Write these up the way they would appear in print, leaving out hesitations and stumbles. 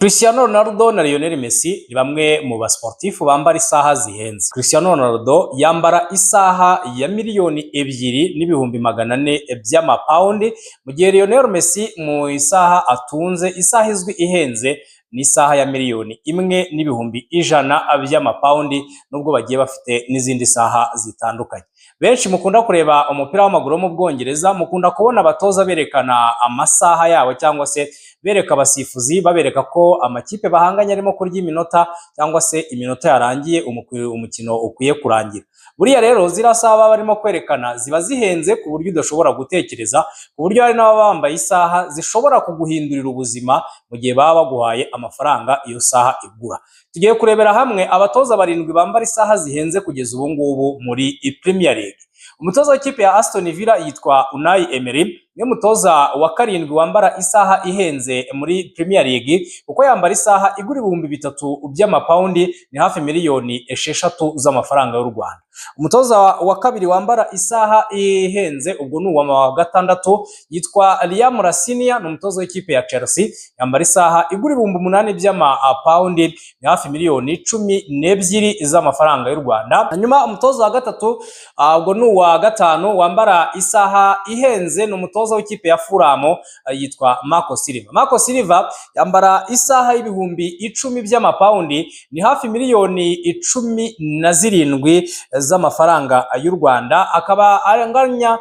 Cristiano Ronaldo na Lionel Messi ni bamwe mu basportifu bambara isaha zihenze. Cristiano Ronaldo yambara isaha ya miliyoni 2,400 by'amapaundi, mu gihe Lionel Messi mu isaha atunze isaha izwi ihenze ni isaha ya miliyoni 1,100 by'amapaundi, nubwo bagiye bafite n'izindi saha zitandukanye. Benshi mukunda kureba umupira w'amaguru mu Bwongereza, mukunda kubona abatoza berekana amasaha yabo cyangwa se bereka abasifuzi babereka ko amakipe bahanganye arimo kurya iminota cyangwa se iminota yarangiye umukino ukwiye kurangira. Buriya rero zirasaba barimo kwerekana ziba zihenze ku buryo udashobora gutekereza, ku buryo hari n'ababa bambaye isaha zishobora kuguhindurira ubuzima mu gihe baba baguhaye amafaranga iyo saha igura. Tugiye kurebera hamwe abatoza 7 bambara isaha zihenze kugeza ubu ngubu muri Premier League. Umutoza w'ikipe ya Aston Villa yitwa Unai Emery, niwe mutoza wa 7 wambara isaha ihenze muri Premier League, kuko yambara isaha igura 3,000 by'amapaundi, ni hafi miliyoni 6 z'amafaranga y'u Rwanda. Umutoza wa 2 wambara isaha ihenze ubwo ni uwa 6 yitwa Liam Rasinia, ni umutoza w'ikipe ya Chelsea, yambara isaha igura 8,000 by'amapaundi, ni hafi miliyoni 12 z'amafaranga y'u Rwanda. Hanyuma umutoza wa 3 ubwo ni uwa 5 wambara isaha ihenze, ni umutoza w'ikipe ya Fulham yitwa Marco Silva. Marco Silva yambara isaha y'ibihumbi 10 by'amapaundi, ni hafi miliyoni 17 z'amafaranga y'u Rwanda. Akaba aranganya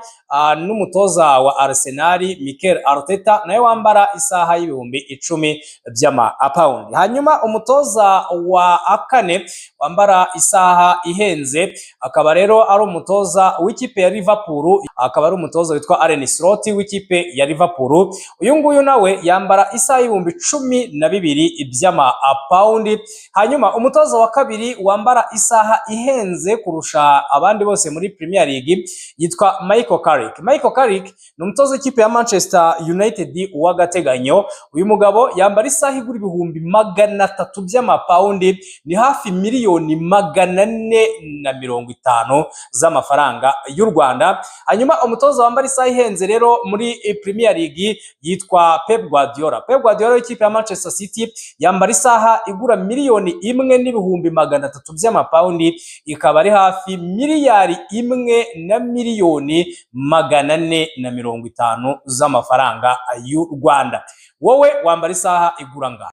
n'umutoza wa Arsenal Mikel Arteta, nawe wambara isaha y'ibihumbi 10 by'amapaundi. Hanyuma umutoza wa 4 wambara isaha ihenze akaba rero ari umutoza w'ikipe ya Liverpool, akaba ari umutoza witwa Arne Slot w'ikipe ya Liverpool. Uyu nguyu nawe yambara isaha y'ibihumbi 12 by'amapaundi. Hanyuma umutoza wa 2 wambara isaha ihenze kurusha abandi bose muri Premier League yitwa Michael Carrick. Michael Carrick ni umutoza w'ikipe ya Manchester United w'agateganyo. Uyu mugabo yambara isaha igura 300 by'amapaundi, ni hafi miliyoni 450 z'amafaranga y'u Rwanda. Hanyuma umutoza wambara isaha ihenze rero muri Premier League yitwa Pep Guardiola. Pep Guardiola w'ikipe ya Manchester City yambara isaha igura miliyoni 1,300 by'amapaundi, ikaba ari hafi miliyari 1 na miliyoni 450 z'amafaranga y'u Rwanda. Wowe wambara isaha igura ngaho.